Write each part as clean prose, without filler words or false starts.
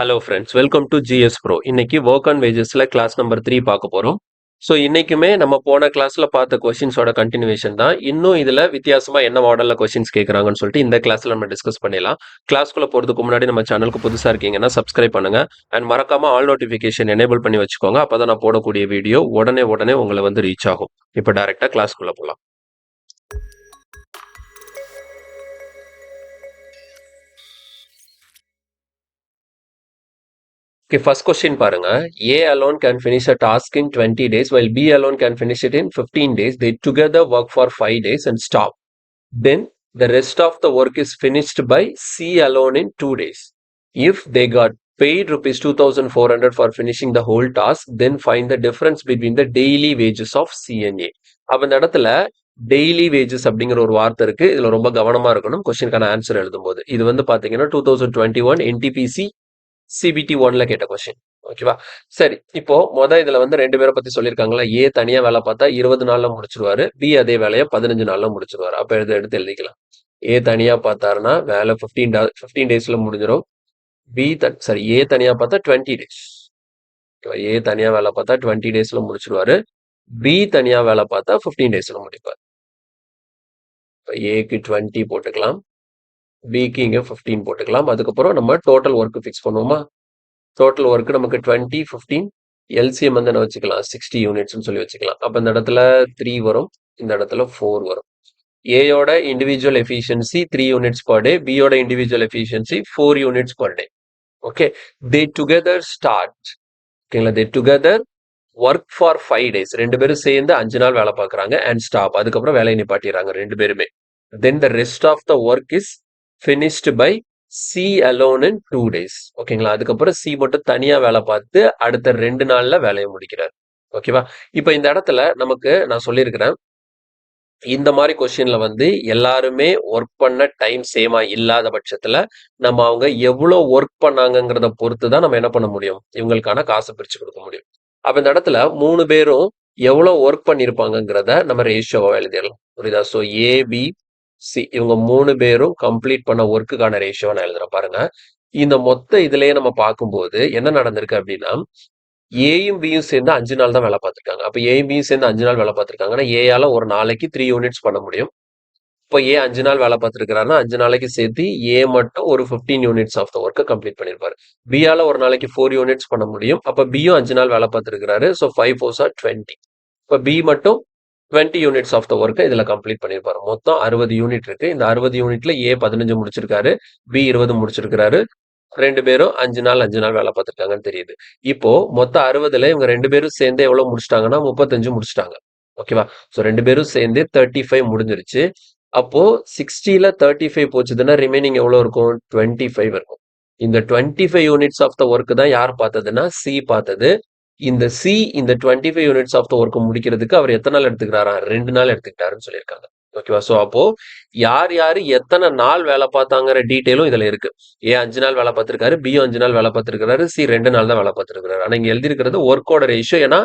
Hello friends, welcome to GS bro. இன்னைக்கு work on வேஜஸ்ல class number 3 பார்க்க போறோம். So இன்னைக்குமே நம்ம போன கிளாஸ்ல பார்த்த கொஸ்டின்ஸோட கண்டினியூவேஷன் தான். இன்னும் இதுல வித்தியாசமா என்ன மாடல்ல கொஸ்டின்ஸ் கேட்கறாங்கன்னு சொல்லிட்டு இந்த கிளாஸ்ல நம்ம டிஸ்கஸ் பண்ணிடலாம். கிளாஸ்க்குள்ள போறதுக்கு முன்னாடி நம்ம சேனலுக்கு புதுசா இருக்கீங்கன்னா சப்ஸ்கிரைப் பண்ணுங்க அண்ட் மறக்காம ஆல் நோட்டிஃபிகேஷன் எனேபிள் பண்ணி வச்சுக்கோங்க. அப்பதான் நான் போடக்கூடிய வீடியோ உடனே உங்களை வந்து ரீச் ஆகும். இப்போ டைரக்டா கிளாஸ்க்குள்ள போலாம். Okay, first question பாருங்க. A alone can finish a task in 20 days while B alone can finish it in 15 days. They together work for 5 days and stop. Then the rest of the work is finished by C alone in 2 days. If they got paid rupees 2400 for finishing the whole task, then find the difference between the daily wages of C and A. அப்ப இந்த இடத்துல daily wages அப்படிங்கிற ஒரு வார்த்தை இருக்கு. இதுல ரொம்ப கவனமா இருக்கணும் கொஸ்டினுக்கான ஆன்சர் எழுதும்போது. இது வந்து பாத்தீங்கன்னா 2021 NTPC சிபிடி 1ல கேட்ட கொஸ்டின். ஓகேவா? சரி, இப்போ இதுல வந்து 2 பேரை பத்தி சொல்லியிருக்காங்களா. ஏ தனியா வேலை பார்த்தா 20 நாள்ல முடிச்சிருவாரு. பி அதே வேலையை 15 நாள்ல முடிச்சிருவாரு. அப்ப எடுத்து எழுதிக்கலாம். ஏ தனியா பார்த்தாருன்னா வேலை 15 டேஸ்ல முடிஞ்சிடும். ஏ தனியா பார்த்தா 20 டேஸ். ஏ தனியா வேலை பார்த்தா 20 டேஸ்ல முடிச்சிருவாரு. பி தனியா வேலை பார்த்தா 15 டேஸ்ல முடிப்பார். ஏக்கு 20 போட்டுக்கலாம், பிக்கு இங்க 15 போட்டுக்கலாம். அதுக்கப்புறம் நம்ம டோட்டல் ஒர்க் ஃபிக்ஸ் பண்ணுவோமா? டோட்டல் ஒர்க் நமக்கு 20, 15 எல்சிஎம் வந்து என்ன வச்சுக்கலாம் 60 யூனிட்ஸ்னு சொல்லி வச்சுக்கலாம். அப்ப இந்த இடத்துல 3 வரும், இந்த இடத்துல 4 வரும். ஏயோட individual efficiency 3 units per day, பியோட individual efficiency 4 units per day. Okay, they together start. ஓகேங்களா, they together work for 5 days. 2 பேரும் சேர்ந்து 5 நாள் வேலை பார்க்குறாங்க அண்ட் ஸ்டாப். அதுக்கப்புறம் வேலையை நிப்பாட்டிடுறாங்க 2 பேருமே. Then the rest of the work is finished by C alone in 2 days. ஓகேங்களா, அதுக்கப்புறம் சி மட்டும் தனியா வேலை பார்த்து அடுத்த 2 நாள்ல வேலையை முடிக்கிறார். ஓகேவா? இப்ப இந்த இடத்துல நமக்கு நான் சொல்லியிருக்கிறேன், இந்த மாதிரி கொஸ்டின்ல வந்து எல்லாருமே ஒர்க் பண்ண டைம் சேமா இல்லாத பட்சத்துல நம்ம அவங்க எவ்வளவு ஒர்க் பண்ணாங்கிறத பொறுத்து தான் நம்ம என்ன பண்ண முடியும், இவங்களுக்கான காசை பிரிச்சு கொடுக்க முடியும். அப்ப இந்த இடத்துல 3 பேரும் எவ்வளவு ஒர்க் பண்ணிருப்பாங்கிறத நம்ம ரேஷியோவா எழுதிடலாம். புரியுதா? ஸோ ஏபி சி இவங்க 3 பேரும் கம்ப்ளீட் பண்ண ஒர்க்குக்கான ரேஷியோ நான் எழுதுறேன் பாருங்க. இந்த மொத்த இதுலயே நம்ம பார்க்கும்போது என்ன நடந்திருக்கு அப்படின்னா, ஏயும் பியும் சேர்ந்து 5 நாள் தான் வேலை பார்த்திருக்காங்க. அப்ப ஏயும் பியும் சேர்ந்து 5 நாள் வேலை பார்த்திருக்காங்கன்னா ஏயால ஒரு நாளைக்கு 3 யூனிட்ஸ் பண்ண முடியும். இப்போ ஏ 5 நாள் வேலை பார்த்திருக்கிறாருன்னா 5 நாளைக்கு சேர்த்து ஏ மட்டும் ஒரு 15 யூனிட்ஸ் ஆஃப் த ஒர்க்கை கம்ப்ளீட் பண்ணிருப்பாரு. பியால ஒரு நாளைக்கு 4 யூனிட்ஸ் பண்ண முடியும். அப்ப பியும் 5 நாள் வேலை பார்த்திருக்கிறாரு. So 5 4s are 20. இப்போ பி மட்டும் 20 யூனிட்ஸ் ஆஃப் த ஒர்க்கை இதுல கம்ப்ளீட் பண்ணிருப்பாரு. மொத்தம் 60 யூனிட் இருக்கு. இந்த 60 யூனிட்ல ஏ 15 முடிச்சிருக்காரு, பி 20 முடிச்சிருக்காரு. 2 பேரும் 5 நாள் வேலை பார்த்திருக்காங்கன்னு தெரியுது. இப்போ மொத்தம் 60ல இவங்க 2 பேரும் சேர்ந்து எவ்வளவு முடிச்சிட்டாங்கன்னா 35 முடிச்சிட்டாங்க. ஓகேவா? ஸோ 2 பேரும் சேர்ந்து 35 முடிஞ்சிருச்சு. அப்போ 60ல 35 போச்சுதுன்னா ரிமைனிங் எவ்வளவு இருக்கும்? 25 இருக்கும். இந்த 25 யூனிட்ஸ் ஆஃப் த ஒர்க் தான் யார் பார்த்ததுன்னா சி பார்த்தது. இந்த சி இந்த 25 யூனிட்ஸ் ஆஃப் த ஒர்க் முடிக்கிறதுக்கு அவர் எத்தனை நாள் எடுத்துக்கிறாரா? 2 நாள் எடுத்துக்கிட்டாருன்னு சொல்லியிருக்காங்க. ஓகேவா? ஸோ அப்போ யார் எத்தனை நாள் வேலை பார்த்தாங்கிற டீட்டெயிலும் இதுல இருக்கு. ஏ 5 நாள் வேலை பார்த்திருக்காரு, பியும் 5 நாள் வேலை பார்த்திருக்காரு, சி 2 நாள் தான் வேலை பார்த்திருக்காரு. ஆனா இங்க எழுதியிருக்கிறது ஒர்க்கோட ரேஷியோ. ஏன்னா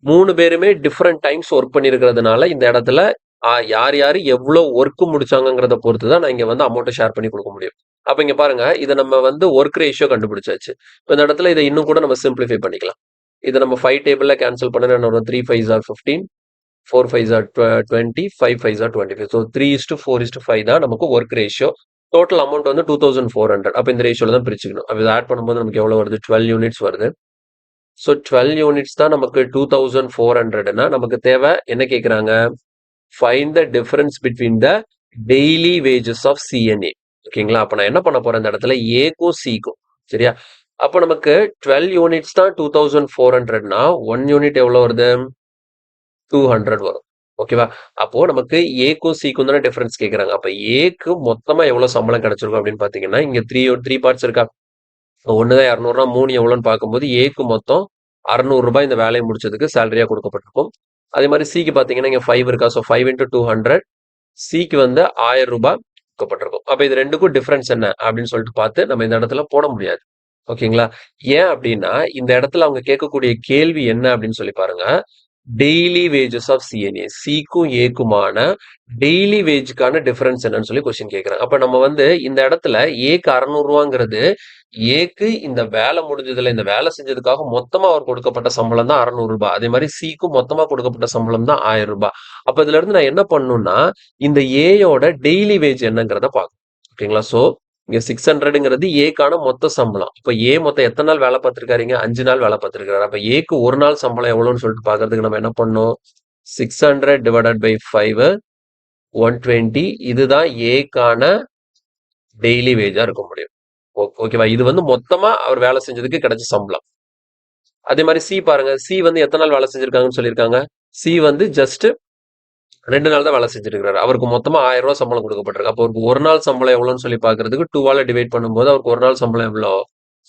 3 பேருமே டிஃப்ரெண்ட் டைம்ஸ் ஒர்க் பண்ணிருக்கிறதுனால இந்த இடத்துல யார் எவ்வளவு ஒர்க் முடிச்சாங்கிறத பொறுத்து தான் நான் இங்க வந்து அமௌண்ட்டை ஷேர் பண்ணி கொடுக்க முடியும். அப்ப இங்க பாருங்க, இதை நம்ம வந்து ஒர்க் ரேஷியோ கண்டுபிடிச்சாச்சு. இப்போ இந்த இடத்துல இதை இன்னும் கூட நம்ம சிம்பிளிஃபை பண்ணிக்கலாம். இதை நம்ம 5 டேபிள்ல கேன்சல் பண்ண 3 5s are 15, 4 5s are 20, 5 5s are 25. So 3:4:5 தான் நமக்கு ஒர்க் ரேஷியோ. டோட்டல் அமௌண்ட் வந்து 2400. அப்ப இந்த ரேஷியோல தான் பிரிச்சுக்கணும். அப்ப இதை ஆட் பண்ணும்போது நமக்கு எவ்வளவு வருது? 12 யூனிட்ஸ் வருது. ஸோ 12 யூனிட்ஸ் தான் நமக்கு 2400னா நமக்கு தேவை என்ன கேட்குறாங்க? Find the difference between the daily wages of C and A. ஓகேங்களா? அப்ப நான் என்ன பண்ண போறேன் இந்த இடத்துல ஏக்கும் சிக்கும். சரியா? அப்போ நமக்கு 12 யூனிட்ஸ் தான் 2400னா 1 யூனிட் எவ்வளவு வருது? 200 வரும். ஓகேவா? அப்போ நமக்கு ஏக்கும் சிக்கும் தானே டிஃபரன்ஸ் கேட்கறாங்க. அப்ப ஏக்கு மொத்தமா எவ்வளவு சம்பளம் கிடைச்சிருக்கும் அப்படின்னு பாத்தீங்கன்னா இங்க 3 பார்ட்ஸ் இருக்கா? ஒண்ணுதான் 200, 3 எவ்வளோன்னு பார்க்கும்போது ஏக்கு மொத்தம் 600 ரூபாய் இந்த வேலையை முடிச்சதுக்கு சேலரியா கொடுக்கப்பட்டிருக்கும். அதே மாதிரி சிக்கு பாத்தீங்கன்னா இங்க 5 இருக்கா? ஸோ 5 into 200, சிக்கு வந்து 1000 ரூபாய் கொடுக்கப்பட்டிருக்கும். அப்ப இது ரெண்டுக்கும் டிஃபரன்ஸ் என்ன அப்படின்னு சொல்லிட்டு பார்த்து நம்ம இந்த இடத்துல போட முடியாது. ஓகேங்களா? ஏன் அப்படின்னா இந்த இடத்துல அவங்க கேட்கக்கூடிய கேள்வி என்ன அப்படின்னு சொல்லி பாருங்க. டெய்லி வேஜஸ் ஆஃப் சிஎன்ஏ, சிக்கும் ஏக்குமான டெய்லி வேஜுக்கான டிஃபரன்ஸ் என்னன்னு சொல்லி கொஸ்டின் கேட்கறாங்க. அப்ப நம்ம வந்து இந்த இடத்துல ஏக்கு 600 ரூபாங்கிறது ஏக்கு இந்த வேலை முடிஞ்சதுல இந்த வேலை செஞ்சதுக்காக மொத்தமா அவர் கொடுக்கப்பட்ட சம்பளம் தான் 600 ரூபாய். அதே மாதிரி சிக்கும் மொத்தமா கொடுக்கப்பட்ட சம்பளம் தான் 1000 ரூபாய். அப்ப இதுல இருந்து நான் என்ன பண்ணணும்னா இந்த ஏயோட டெய்லி வேஜ் என்னங்கிறத பார்க்கணும். ஓகேங்களா? சோ இங்க 600ங்கிறது ஏக்கான மொத்த சம்பளம். இப்ப ஏ மொத்தம் எத்தனை நாள் வேலை பார்த்திருக்காருங்க? 5 நாள் வேலை பார்த்திருக்காரு. அப்ப ஏக்கு ஒரு நாள் சம்பளம் எவ்வளவுன்னு சொல்லிட்டு பாக்குறதுக்கு நம்ம என்ன பண்ணணும்? 600 டிவைடட் பை 5 120. இதுதான் ஏக்கான டெய்லி வேஜா இருக்க முடியும். ஓகேவா? இது வந்து மொத்தமா அவர் வேலை செஞ்சதுக்கு கிடைச்ச சம்பளம். அதே மாதிரி சி பாருங்க. சி வந்து எத்தனை நாள் வேலை செஞ்சிருக்காங்கன்னு சொல்லியிருக்காங்க. சி வந்து ஜஸ்ட் 2 நாள் தான் வேலை செஞ்சிருக்காரு. அவருக்கு மொத்தமா 1000 ரூபாய் சம்பளம் கொடுக்கப்பட்டிருக்கு. அப்போ அவருக்கு ஒரு நாள் சம்பளம் எவ்வளவுன்னு சொல்லி பாக்குறதுக்கு 2ஆல டிவைட் பண்ணும்போது அவருக்கு ஒரு நாள் சம்பளம் எவ்வளோ?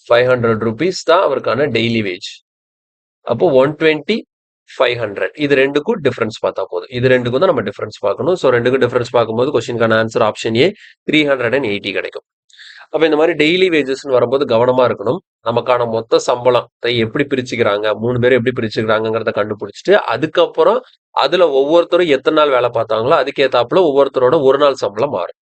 500 rupees தான் அவருக்கான டெய்லி வேஜ். அப்போ 120 500 இது ரெண்டுக்கும் டிஃபரன்ஸ் பார்த்தா போதும். இது ரெண்டுக்கும் தான் நம்ம டிஃபரன்ஸ் பார்க்கணும். ஸோ ரெண்டுக்கும் டிஃபரன்ஸ் பார்க்கும்போது கொஸ்டினுக்கான ஆன்சர் ஆப்ஷன் ஏ 380 கிடைக்கும். அப்ப இந்த மாதிரி டெய்லி வேஜஸ்ன்னு வரும்போது கவனமா இருக்கணும். நமக்கான மொத்த சம்பளத்தை எப்படி பிரிச்சுக்கிறாங்க, 3 பேரும் எப்படி பிரிச்சுக்கிறாங்கிறத கண்டுபிடிச்சிட்டு அதுக்கப்புறம் அதுல ஒவ்வொருத்தரும் எத்தனை நாள் வேலை பார்த்தாங்களோ அதுக்கேத்தாப்புல ஒவ்வொருத்தரோட ஒரு நாள் சம்பளம் மாறும்.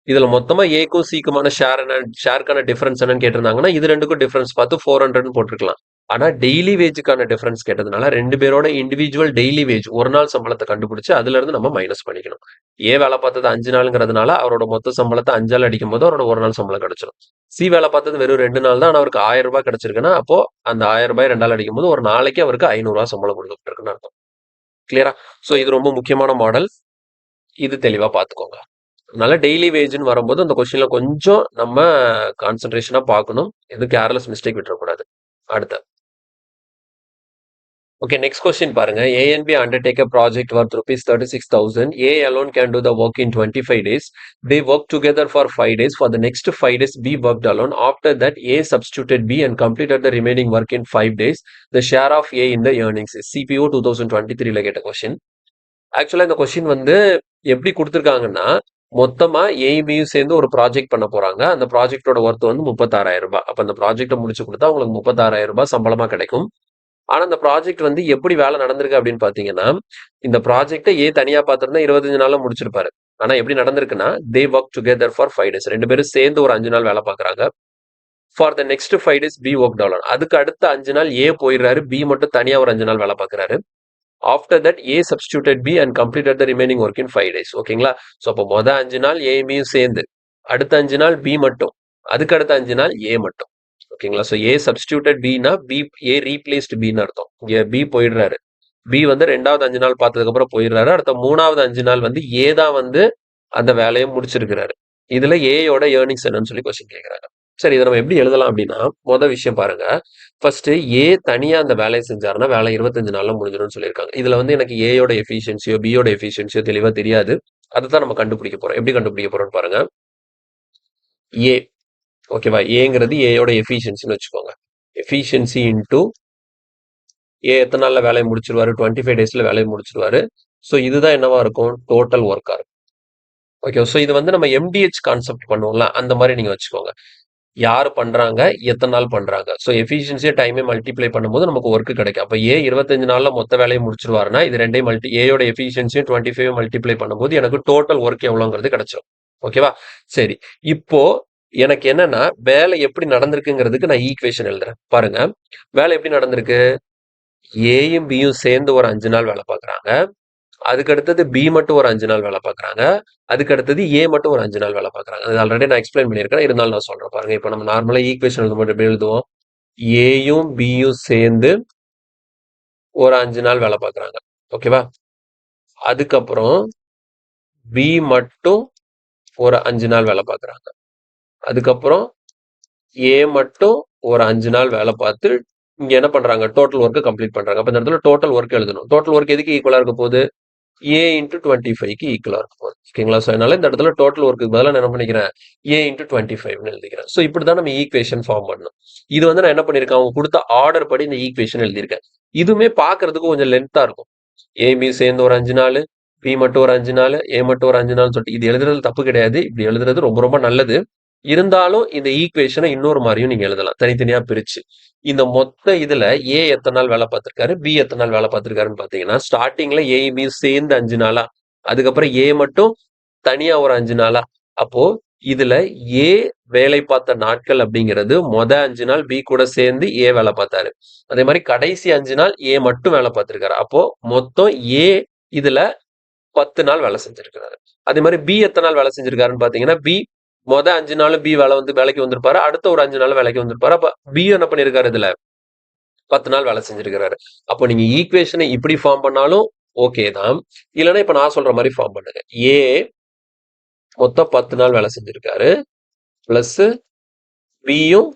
இதுல மொத்தமா ஏக்கும் சிக்குமான ஷேருக்கான டிஃபரன்ஸ் என்னன்னு கேட்டிருந்தாங்கன்னா இது ரெண்டுக்கும் டிஃபரன்ஸ் பார்த்து 400 போட்டிருக்கலாம். ஆனா டெய்லி வேஜுக்கான டிஃபரன்ஸ் கேட்டதுனால 2 பேரோட இண்டிவிஜுவல் டெய்லி வேஜ் ஒரு நாள் சம்பளத்தை கண்டுபிடிச்சு அதுல இருந்து நம்ம மைனஸ் பண்ணிக்கணும். ஏ வேலை பார்த்தது 5 நாளுங்கிறதுனால அவரோட மொத்த சம்பளத்தை 5ஆல் அடிக்கும் போது அவரோட ஒரு நாள் சம்பளம் கிடைச்சிடும். சி வேலை பார்த்தது வெறும் 2 நாள் தான். ஆனா அவருக்கு 1000 ரூபாய் கிடைச்சிருக்குன்னா அப்போ அந்த 1000 ரூபாய் 2ஆல் அடிக்கும் போது ஒரு நாளைக்கு அவருக்கு 500 ரூபாய் சம்பளம் கொடுக்கப்பட்டிருக்குன்னு அர்த்தம். கிளியரா? சோ இது ரொம்ப முக்கியமான மாடல். இது தெளிவா பார்த்துக்கோங்க. அதனால டெய்லி வேஜ்னு வரும்போது அந்த கொஸ்டின்ல கொஞ்சம் நம்ம கான்சென்ட்ரேஷனா பார்க்கணும். எதுவும் கேர்லெஸ் மிஸ்டேக் விட்டுறக்கூடாது. அடுத்த okay, next question பாருங்க. A and B undertake a project worth rupees 36,000. A alone can do the work in 25 days. They work together for 5 days. For the next 5 days, B worked alone. After that, A substituted B and completed the remaining work in 5 days. The share of A in the earnings is CPO 2023ல கேட்ட question. ஆக்சுவலா இந்த question வந்து எப்படி கொடுத்துருக்காங்கன்னா மொத்தமா ஏபியும் சேர்ந்து ஒரு project பண்ண போறாங்க. அந்த ப்ராஜெக்டோட ஒர்த் வந்து 36,000 ரூபாய். அப்ப அந்த ப்ராஜெக்டை முடிச்சு கொடுத்தா உங்களுக்கு 36,000 ரூபாய் சம்பளமா கிடைக்கும். ஆனா அந்த ப்ராஜெக்ட் வந்து எப்படி வேலை நடந்திருக்கு அப்படின்னு பாத்தீங்கன்னா இந்த ப்ராஜெக்டை ஏ தனியா பார்த்திருந்தா 25 நாள்ல முடிச்சிருப்பாரு. ஆனா எப்படி நடந்திருக்குன்னா they work together for 5 days. 2 பேரும் சேர்ந்து ஒரு 5 நாள் வேலை பார்க்கறாங்க. For the next 5 days be work done. அதுக்கு அடுத்த 5 நாள் ஏ போயிடுறாரு. பி மட்டும் தனியா ஒரு 5 நாள் வேலை பார்க்கறாரு. After that A substituted B and completed the remaining work in 5 days. ஓகேங்களா? ஸோ அப்போ மொதல் 5 நாள் ஏபியும் சேர்ந்து அடுத்த 5 நாள் பி மட்டும் அதுக்கு அடுத்த 5 நாள் ஏ மட்டும். ஓகேங்களா? So A substituted Bina B A replaced பின்னு அர்த்தம். இங்க பி போயிடுறாரு. பி வந்து 2வது 5 நாள் பார்த்ததுக்கு அப்புறம் போயிடுறாரு. அடுத்த 3வது 5 நாள் வந்து ஏ தான் வந்து அந்த வேலையை முடிச்சிருக்கிறாரு. இதுல ஏயோட ஏர்னிங்ஸ் என்னன்னு சொல்லி கொஸ்டின் கேட்கறாங்க. சரி, இதை நம்ம எப்படி எழுதலாம் அப்படின்னா மொதல் விஷயம் பாருங்க. ஃபர்ஸ்ட் ஏ தனியா அந்த வேலையை செஞ்சாருன்னா வேலை 25 நாள்ல முடிஞ்சிடும்னு சொல்லியிருக்காங்க. இதுல வந்து எனக்கு ஏயோட எஃபிஷியன்சியோ பியோட எஃபிஷியன்சியோ தெளிவா தெரியாது. அதை தான் நம்ம கண்டுபிடிக்க போறோம். எப்படி கண்டுபிடிக்க போறோம்னு பாருங்க. ஏ ஓகேவா? ஏங்கிறது ஏயோட எஃபிஷியன்சின்னு வச்சுக்கோங்க. எஃபிஷியன்சி இன்டூ ஏ எத்தனை நாள்ல வேலையை முடிச்சிருவாரு? 25 டேஸ்ல வேலையை முடிச்சிருவாரு. ஸோ இதுதான் என்னவா இருக்கும்? டோட்டல் ஒர்க்கா இருக்கும். ஓகே, ஸோ இது வந்து நம்ம எம்டிஹெச் கான்செப்ட் பண்ணுவோம்ல அந்த மாதிரி நீங்க வச்சுக்கோங்க. யார் பண்றாங்க, எத்தனை நாள் பண்றாங்க. ஸோ எஃபிஷியன்சியை டைமே மல்டிப்ளை பண்ணும்போது நமக்கு ஒர்க் கிடைக்கும். அப்போ ஏ 25 நாள்ல மொத்த வேலையை முடிச்சிருவாருன்னா இது ரெண்டையும் ஏயோட எஃபிஷியன்சியும் 25 மல்டிப்ளை பண்ணும்போது எனக்கு டோட்டல் ஒர்க் எவ்வளோங்கிறது கிடைச்சிடும். ஓகேவா? சரி, இப்போ எனக்கு என்னன்னா வேலை எப்படி நடந்திருக்குங்கிறதுக்கு நான் ஈக்குவேஷன் எழுதுறேன். பாருங்க, வேலை எப்படி நடந்திருக்கு? ஏயும் பியும் சேர்ந்து ஒரு 5 நாள் வேலை பார்க்குறாங்க. அதுக்கு அடுத்தது பி மட்டும் ஒரு 5 நாள் வேலை பார்க்குறாங்க. அதுக்கு அடுத்தது ஏ மட்டும் ஒரு 5 நாள் வேலை பார்க்குறாங்க. அது ஆல்ரெடி நான் எக்ஸ்பிளைன் பண்ணியிருக்கேன். இருந்தாலும் நான் சொல்றேன் பாருங்க. இப்போ நம்ம நார்மலா ஈக்குவேஷன் எழுதும்போது எப்படி எழுதுவோம்? ஏயும் பியும் சேர்ந்து ஒரு 5 நாள் வேலை பார்க்குறாங்க. ஓகேவா? அதுக்கப்புறம் பி மட்டும் ஒரு 5 நாள் வேலை பார்க்குறாங்க. அதுக்கப்புறம் ஏ மட்டும் ஒரு 5 நாள் வேலை பார்த்து இங்க என்ன பண்றாங்க? டோட்டல் ஒர்க்கு கம்ப்ளீட் பண்றாங்க. அப்ப இந்த இடத்துல டோட்டல் ஒர்க் எழுதணும். டோட்டல் ஒர்க் எதுக்கு ஈக்குவலா இருக்க போகுது? ஏ இன்டூ 25க்கு ஈக்குவலா இருக்க போகுது. ஓகேங்களா? ஸோ அதனால இந்த இடத்துல டோட்டல் ஒர்க்கு பதிலாக நான் என்ன பண்ணிக்கிறேன்? ஏ இன்டூ 25ன்னு எழுதிக்கிறேன். ஸோ இப்படிதான் நம்ம ஈக்குவேஷன் ஃபார்ம் பண்ணணும். இது வந்து நான் என்ன பண்ணிருக்கேன்? அவங்க கொடுத்த ஆர்டர் படி இந்த ஈக்குவேஷன் எழுதியிருக்கேன். இதுவுமே பாக்குறதுக்கு கொஞ்சம் லென்த்தா இருக்கும். ஏ பி சேர்ந்து ஒரு 5 நாள், பி மட்டும் ஒரு 5 நாள், ஏ மட்டும் ஒரு 5 நாள் சொல்லிட்டு இது எழுதுறது தப்பு கிடையாது. இப்படி எழுதுறது ரொம்ப ரொம்ப நல்லது. இருந்தாலும் இந்த ஈக்குவேஷனை இன்னொரு மாதிரியும் நீங்க எழுதலாம், தனித்தனியா பிரிச்சு. இந்த மொத்த இதுல ஏ எத்தனை நாள் வேலை பார்த்திருக்காரு, பி எத்தனை நாள் வேலை பார்த்திருக்காருன்னு பாத்தீங்கன்னா ஸ்டார்டிங்ல ஏ பி சேர்ந்து 5 நாளா, அதுக்கப்புறம் ஏ மட்டும் தனியா ஒரு 5 நாளா. அப்போ இதுல ஏ வேலை பார்த்த நாட்கள் அப்படிங்கிறது 5 நாள் பி கூட சேர்ந்து ஏ வேலை பார்த்தாரு. அதே மாதிரி கடைசி 5 நாள் ஏ மட்டும் வேலை பார்த்திருக்காரு. அப்போ மொத்தம் ஏ இதுல 10 நாள் வேலை செஞ்சிருக்கிறாரு. அதே மாதிரி பி எத்தனை நாள் வேலை செஞ்சிருக்காருன்னு பாத்தீங்கன்னா, பி 5 நாள் பி வேலைக்கு வந்திருப்பாரு. அடுத்த ஒரு 5 நாள் வேலைக்கு வந்திருப்பாரு. அப்ப பி என்ன பண்ணிருக்காரு இதுல 10 நாள் வேலை செஞ்சிருக்கிறாரு. அப்போ நீங்க ஈக்குவேஷனை இப்படி ஃபார்ம் பண்ணாலும் ஓகே தான். இல்லைன்னா இப்ப நான் சொல்ற மாதிரி ஃபார்ம் பண்ணுங்க. ஏ மொத்தம் 10 நாள் வேலை செஞ்சிருக்காரு. பிளஸ் பியும்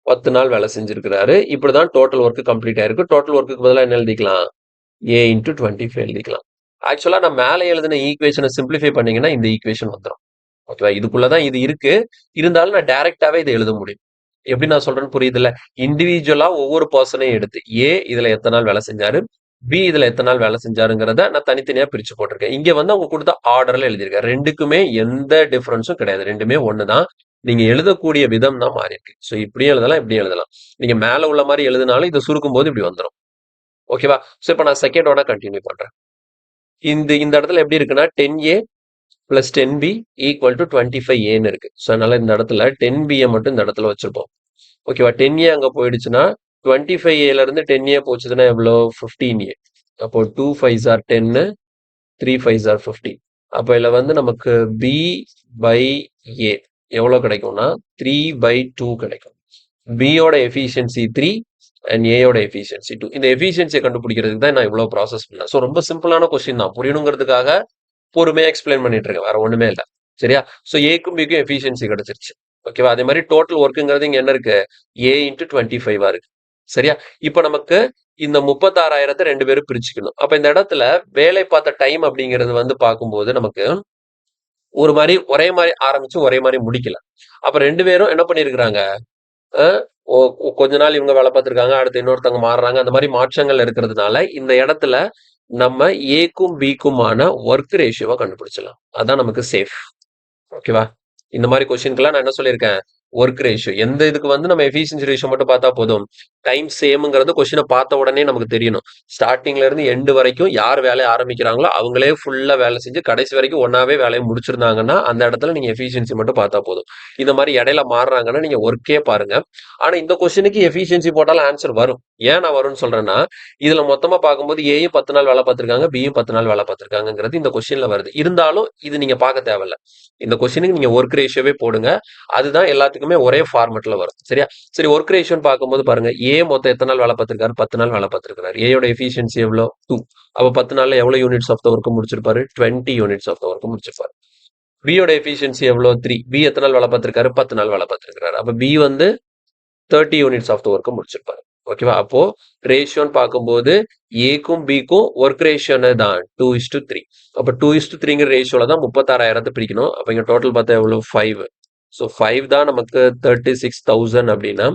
10 நாள் வேலை செஞ்சிருக்கிறாரு. இப்படிதான் டோட்டல் ஒர்க் கம்ப்ளீட் ஆயிருக்கு. டோட்டல் ஒர்க்குக்கு பதிலாக என்ன எழுதிக்கலாம்? ஏ இன்டூ 25 எழுதிக்கலாம். ஆக்சுவலா நான் மேலே எழுதின ஈக்குவேஷனை சிம்பிளிஃபை பண்ணீங்கன்னா இந்த ஈக்குவேஷன் வந்துடும். ஓகேவா? இதுக்குள்ளதான் இது இருக்கு. இருந்தாலும் நான் டைரக்டாவே இதை எழுத முடியும். எப்படி நான் சொல்றேன்னு புரியுதுல்ல? இண்டிவிஜுவலா ஒவ்வொரு பர்சனையும் எடுத்து ஏ இதுல எத்தனை நாள் வேலை செஞ்சாரு, பி இதுல எத்தனை நாள் வேலை செஞ்சாருங்கிறத நான் தனித்தனியா பிரிச்சு போட்டிருக்கேன். இங்க வந்து அவங்க கொடுத்த ஆர்டர்ல எழுதியிருக்கேன். ரெண்டுக்குமே எந்த டிஃபரன்ஸும் கிடையாது. ரெண்டுமே ஒண்ணுதான். நீங்க எழுதக்கூடிய விதம் தான் மாறி இருக்கு. ஸோ இப்படியும் எழுதலாம், இப்படியும் எழுதலாம். நீங்க மேல உள்ள மாதிரி எழுதினாலும் இதை சுருக்கும் போது இப்படி வந்துடும். ஓகேவா? ஸோ இப்போ நான் செகண்டோட கண்டினியூ பண்றேன். இந்த இடத்துல எப்படி இருக்குன்னா 10A plus 10B equal to 25Aன்னு இருக்கு. ஸோ அதனால இந்த இடத்துல 10Bயை மட்டும் இந்த இடத்துல வச்சிருப்போம். ஓகேவா? 10A அங்க போயிடுச்சுன்னா 25Aல இருந்து 10A போச்சுதுன்னா எவ்வளோ? 15A. அப்போ 2 5s are 10, 3 5s are 15. அப்போ இதுல வந்து நமக்கு B by A எவ்வளோ கிடைக்கும்னா 3/2 கிடைக்கும். பியோட எஃபிஷியன்சி 3 அண்ட் ஏயோட எஃபிஷியன்சி 2. இந்த எஃபிஷியன்சியை கண்டுபிடிக்கிறதுக்கு தான் நான் இவ்வளோ ப்ராசஸ் பண்ணேன். ஸோ ரொம்ப சிம்பிளான கொஸ்டின் தான். புரியணுங்கிறதுக்காக பொறுமையா எக்ஸ்பிளைன் பண்ணிட்டு இருக்கேன். வேற ஒண்ணுமே இல்லை. சரியா? ஸோ ஏக்கும் பிக்கும் எஃபிஷியன்சி கிடைச்சிருச்சு. ஓகேவா? அதே மாதிரி டோட்டல் ஒர்க்குங்கிறது இங்க என்ன இருக்கு? ஏ இன்ட்டு 25 இருக்கு. சரியா? இப்போ நமக்கு இந்த 36,000 ரெண்டு பேரும் பிரிச்சுக்கணும். அப்ப இந்த இடத்துல வேலை பார்த்த டைம் அப்படிங்கிறது வந்து பார்க்கும்போது நமக்கு ஒரு மாதிரி ஒரே மாதிரி ஆரம்பிச்சு ஒரே மாதிரி முடிக்கல. அப்ப ரெண்டு பேரும் என்ன பண்ணிருக்கிறாங்க? கொஞ்ச நாள் இவங்க வேலை பார்த்திருக்காங்க, அடுத்து இன்னொருத்தவங்க மாறுறாங்க. அந்த மாதிரி மாற்றங்கள் இருக்கிறதுனால இந்த இடத்துல நம்ம ஏக்கும் பிக்குமான ஒர்க் ரேஷியோவை கண்டுபிடிச்சலாம். அதான் நமக்கு சேஃப். ஓகேவா? இந்த மாதிரி கொஸ்டின்க்கெல்லாம் நான் என்ன சொல்லியிருக்கேன்? Work ratio. எந்த இதுக்கு வந்து நம்ம எஃபிஷியன்சி ரேஷியோ மட்டும் பார்த்தா போதும். டைம் சேம்ங்கிறது கொஸ்டினை பார்த்த உடனே நமக்கு தெரியணும். ஸ்டார்டிங்ல இருந்து எண்டு வரைக்கும் யார் வேலையை ஆரம்பிக்கிறாங்களோ அவங்களே ஃபுல்லா வேலை செஞ்சு கடைசி வரைக்கும் ஒன்னாவே வேலையை முடிச்சிருந்தாங்கன்னா அந்த இடத்துல நீங்க எஃபிஷியன்சி மட்டும் பார்த்தா போதும். இந்த மாதிரி இடையில மாறுறாங்கன்னா நீங்க ஒர்க்கே பாருங்க. ஆனா இந்த கொஸ்டினுக்கு எஃபிஷியன்சி போட்டாலும் ஆன்சர் வரும். ஏன் நான் வரும்னு சொல்றேன்னா இதுல மொத்தமா பார்க்கும்போது ஏயும் 10 நாள் வேலை பார்த்திருக்காங்க, பியும் 10 நாள் வேலை பார்த்திருக்காங்கிறது இந்த கொஸ்டின்ல வருது. இருந்தாலும் இது நீங்க பார்க்க தேவையில்ல. இந்த கொஸ்டினுக்கு நீங்க ஒர்க் ரேஷியோவே போடுங்க. அதுதான் எல்லாத்துக்குமே ஒரே ஃபார்மெட்ல வரும். சரியா? சரி, ஒர்க் ரேஷியோன்னு பார்க்கும்போது பாருங்க, ஏ மொத்தம் எத்தனை நாள் வேலை பார்த்திருக்காரு? 10 நாள் வேலை பார்த்திருக்காரு. ஏயோட எஃபிஷியன்சி எவ்வளோ? 2. அப்ப 10 நாள்ல எவ்வளவு யூனிட்ஸ் ஆஃப் த ஒர்க் முடிச்சிருப்பாரு? 20 யூனிட்ஸ் ஆஃப் த ஒர்க் முடிச்சிருப்பாரு. பியோட எஃபிஷியன்சி எவ்வளோ? 3. பி எத்தனை நாள் வேலை பார்த்திருக்காரு? 10 நாள் வேலை பார்த்திருக்காரு. அப்ப பி வந்து 30 யூனிட்ஸ் ஆஃப் த ஒர்க் முடிச்சிருப்பாரு. ஓகேவா? அப்போ ரேஷியோன்னு பார்க்கும்போது ஏக்கும் பிக்கும் ஒர்க் ரேஷியோன்னு தான் 2:3. அப்ப 2:3ங்கிற ரேஷியோல தான் 36,000 பிரிக்கணும். அப்ப இங்க டோட்டல் பார்த்தா எவ்வளவு? 5. ஸோ 5 தான் நமக்கு 36,000 அப்படின்னா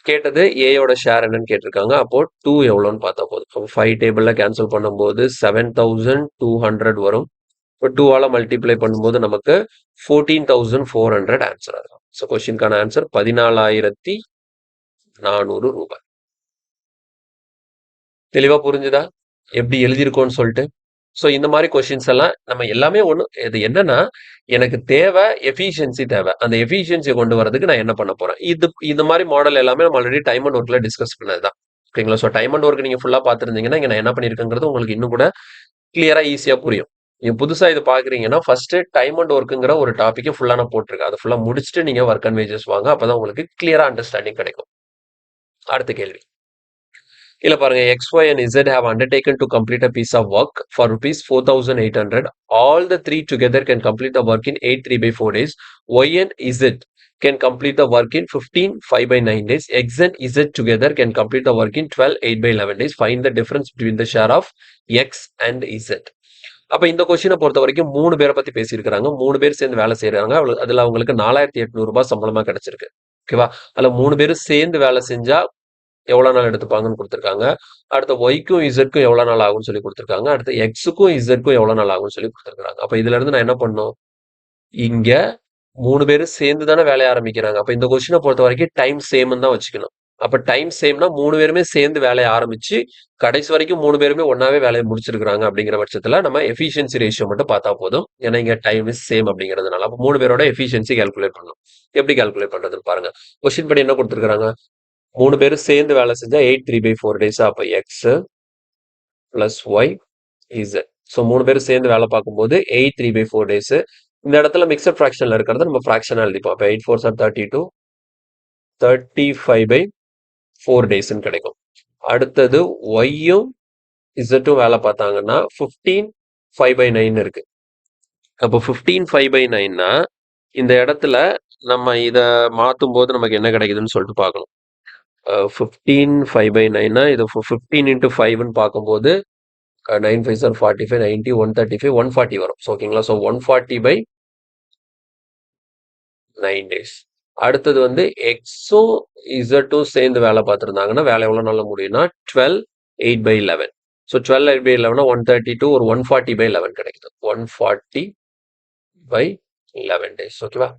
கேட்டது ஏயோட ஷேர் என்னன்னு கேட்டிருக்காங்க. அப்போ 2 எவ்வளோன்னு பார்த்தா போதும். அப்போ 5 டேபிள்ல கேன்சல் பண்ணும்போது 7,200 வரும். இப்போ 2ஆல மல்டிப்ளை பண்ணும்போது நமக்கு 14,400 ஆன்சர் ஆகும். ஸோ கொஸ்டின்கான ஆன்சர் 14,400 ரூபாய். தெளிவா புரிஞ்சுதா எப்படி எழுதியிருக்கோன்னு சொல்லிட்டு? ஸோ இந்த மாதிரி கொஸ்டின்ஸ் எல்லாம் நம்ம எல்லாமே இது என்னன்னா எனக்கு தேவை எஃபிஷியன்சி தேவை. அந்த எஃபிஷியன்சியை கொண்டு வரதுக்கு நான் என்ன பண்ண போறேன்? இந்த மாதிரி மாடல் எல்லாமே நம்ம ஆல்ரெடி டைம் அண்ட் ஒர்க்ல டிஸ்கஸ் பண்ணதுதான். ஓகேங்களா? ஸோ டைம் அண்ட் ஒர்க் நீங்க ஃபுல்லா பார்த்துருந்தீங்கன்னா இங்க நான் என்ன பண்ணிருக்கேங்கிறது உங்களுக்கு இன்னும் கூட கிளியரா ஈஸியா புரியும். நீங்க புதுசா இது பாக்குறீங்கன்னா ஃபர்ஸ்ட் டைம் அண்ட் ஒர்க்குங்கிற ஒரு டாபிக் ஃபுல்லா நான் போட்டிருக்கேன். அதை ஃபுல்லா முடிச்சுட்டு நீங்க ஒர்க் அண்ட் வேஜஸ் வாங்க. அப்பதான் உங்களுக்கு கிளியரா அண்டர்ஸ்டாண்டிங் கிடைக்கும். அடுத்த கேள்வி. இல்ல பாருங்க, XY and Z have undertaken to complete a piece of work for rupees 4,800. All the three together can complete the work in 8 3/4 days. Y and Z can complete the work in 15 5/9 days. X and Z together can complete the work in 12 8/11 days. Find the difference between the share of X and Z. அப்ப இந்த கொஸ்டினை பொறுத்த வரைக்கும் 3 பேரை பத்தி பேசியிருக்கிறாங்க. 3 பேர் சேர்ந்து வேலை செய்யறாங்க. அதுல அவங்களுக்கு 4,800 ரூபாய் சம்பளமா கிடைச்சிருக்கு. ஓகேவா? அதுல 3 பேரும் சேர்ந்து வேலை செஞ்சா எவ்வளவு நாள் எடுத்துப்பாங்கன்னு கொடுத்துருக்காங்க. அடுத்த ஒய்க்கும் இசட்க்கும் எவ்வளவு நாள் ஆகும்னு சொல்லி கொடுத்துருக்காங்க. அடுத்த எக்ஸுக்கும் இசட்க்கும் எவ்வளவு நாள் ஆகும்னு சொல்லி கொடுத்துருக்காங்க. அப்ப இதுல இருந்து நான் என்ன பண்ணும்? இங்க 3 பேரும் சேர்ந்து தானே வேலைய ஆரம்பிக்கிறாங்க. அப்ப இந்த கொஸ்டினை பொறுத்த வரைக்கும் டைம் சேம்னு தான் வச்சுக்கணும். அப்ப டைம் சேம்னா 3 பேருமே சேர்ந்து வேலைய ஆரம்பிச்சு, கடைசி வரைக்கும் 3 பேருமே ஒண்ணாவே வேலைய முடிச்சிருக்காங்க அப்படிங்கிற பட்சத்துல, நம்ம எஃபிஷியன்சி ரேஷியோ மட்டும் பார்த்தா போதும். ஏன்னா இங்க டைம் இஸ் சேம் அப்படிங்கிறதுனால. அப்ப 3 பேரோட எஃபிஷியன்சி கால்குலேட் பண்ணணும். எப்படி கால்குலேட் பண்றதுன்னு பாருங்க. கொஸ்டின் படி என்ன குடுத்திருக்காங்க? 3 பேரும் சேர்ந்து வேலை செஞ்சா 8 3/4 டேஸ். அப்ப x plus y z. So 3 பேரும் சேர்ந்து வேலை பார்க்கும்போது 8 3/4 டேஸ். இந்த இடத்துல மிக்சட் ஃபிராக்ஷன்ல இருக்கிறத நம்ம ஃபிராக்ஷனா எழுதிப்போம். அப்ப 8 4 ஆர் 32 35/4 டேஸ்ன்னு கிடைக்கும். அடுத்தது ஒய்யும் இசட்டும் வேலை பார்த்தாங்கன்னா 15 5/9 இருக்கு. அப்போ 15 5/9னா இந்த இடத்துல நம்ம இத மாத்தும் போது நமக்கு என்ன கிடைக்குதுன்னு சொல்லிட்டு பார்க்கணும். 15 5/9னா இது 15 into 5ன்னு பார்க்கும்போது 9 5 ஆர் 45 90 135 140 வரும். ஓகேங்களா? So 140/9 days. அடுத்தது வந்து எக்ஸும் இசட்டும் சேர்ந்து வேலை பார்த்துருந்தாங்கன்னா வேலை எவ்வளோ நாள்ல முடியும்னா 12 8/11. ஸோ 12 8/11னா 132 ஒரு 140/11 கிடைக்குது. 140/11 டேஸ். ஓகேவா?